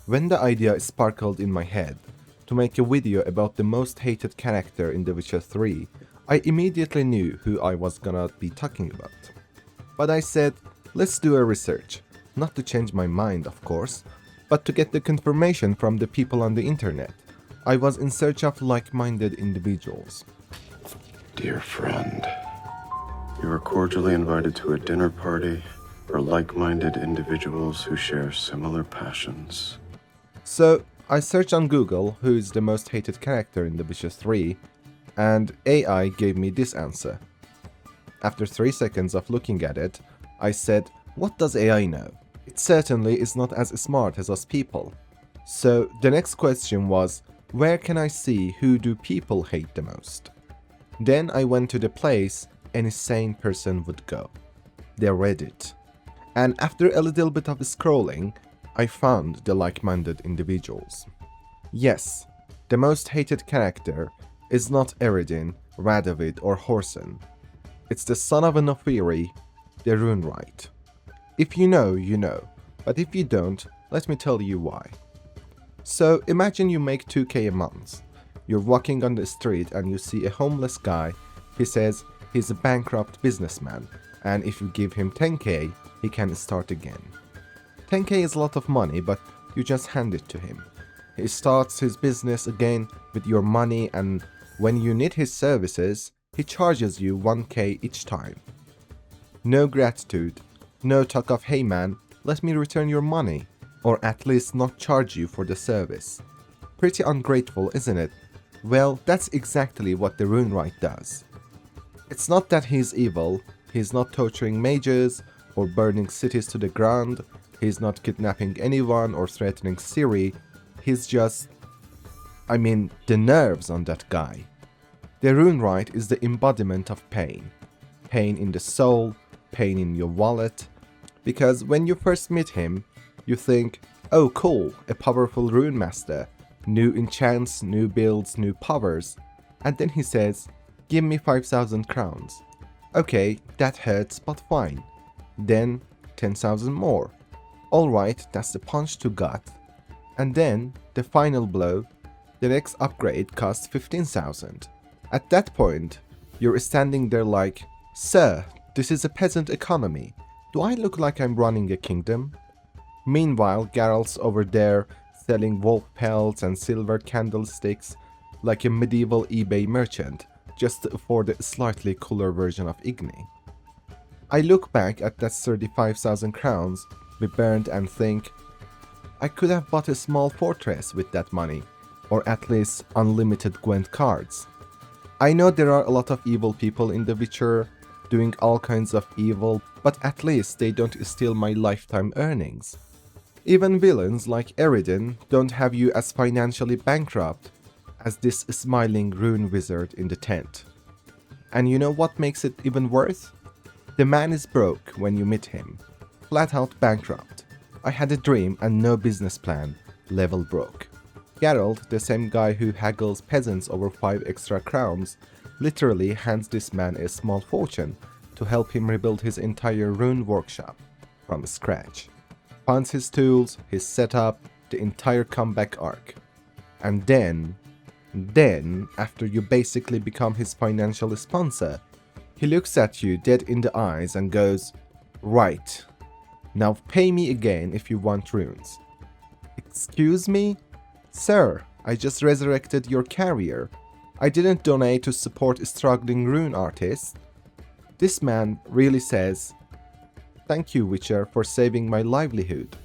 When the idea sparkled in my head to make a video about the most hated character in The Witcher 3, I immediately knew who I was gonna be talking about. But I said, let's do a research, not to change my mind of course, but to get the confirmation from the people on the internet. I was in search of like-minded individuals. Dear friend, you are cordially invited to a dinner party for like-minded individuals who share similar passions. So I searched on Google who is the most hated character in The Witcher 3, and AI gave me this answer. After 3 seconds of looking at it, I said, what does AI know? It certainly is not as smart as us people. So the next question was, where can I see who do people hate the most? Then I went to the place any sane person would go, their Reddit. And after a little bit of scrolling, I found the like-minded individuals. Yes, the most hated character is not Eredin, Radovid or Whoreson. It's the son of a Nofiri, the Runewright. If you know, you know, but if you don't, let me tell you why. So imagine you make 2k a month. You're walking on the street and you see a homeless guy. He says he's a bankrupt businessman, and if you give him 10k, he can start again. 10k is a lot of money, but you just hand it to him. He starts his business again with your money, and when you need his services, he charges you 1k each time. No gratitude, no talk of hey man, let me return your money, or at least not charge you for the service. Pretty ungrateful, isn't it? Well, that's exactly what the Runewright does. It's not that he's evil, he's not torturing mages or burning cities to the ground, he's not kidnapping anyone or threatening Ciri, he's just... the nerves on that guy. The Runewright is the embodiment of pain. Pain in the soul, pain in your wallet. Because when you first meet him, you think, oh cool, a powerful rune master, new enchants, new builds, new powers. And then he says, give me 5,000 crowns. Okay, that hurts, but fine. Then 10,000 more. Alright, that's the punch to gut. And then, the final blow, the next upgrade costs 15,000. At that point, you're standing there like, sir, this is a peasant economy. Do I look like I'm running a kingdom? Meanwhile, Geralt's over there selling wolf pelts and silver candlesticks like a medieval eBay merchant, just to afford a slightly cooler version of Igni. I look back at that 35,000 crowns we burned and think, I could have bought a small fortress with that money, or at least unlimited Gwent cards. I know there are a lot of evil people in The Witcher, doing all kinds of evil, but at least they don't steal my lifetime earnings. Even villains like Eredin don't have you as financially bankrupt as this smiling rune wizard in the tent. And you know what makes it even worse? The man is broke when you meet him, flat out bankrupt. I had a dream and no business plan, level broke. Geralt, the same guy who haggles peasants over 5 extra crowns, literally hands this man a small fortune to help him rebuild his entire rune workshop from scratch. Funds his tools, his setup, the entire comeback arc. And then, after you basically become his financial sponsor, he looks at you dead in the eyes and goes, right, now pay me again if you want runes. Excuse me? Sir, I just resurrected your career. I didn't donate to support struggling rune artists. This man really says, thank you Witcher for saving my livelihood.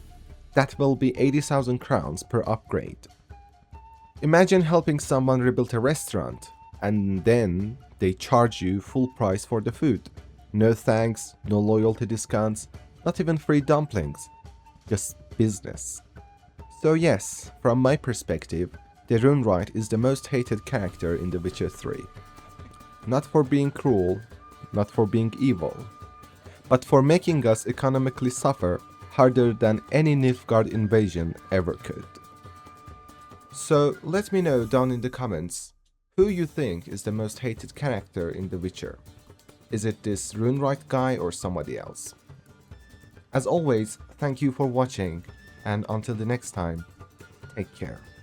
That will be 80,000 crowns per upgrade. Imagine helping someone rebuild a restaurant, and then they charge you full price for the food. No thanks, no loyalty discounts, not even free dumplings. Just business. So yes, from my perspective, the Runewright is the most hated character in The Witcher 3. Not for being cruel, not for being evil, but for making us economically suffer harder than any Nilfgaard invasion ever could. So let me know down in the comments who you think is the most hated character in The Witcher. Is it this Runewright guy or somebody else? As always, thank you for watching, and until the next time, Take care.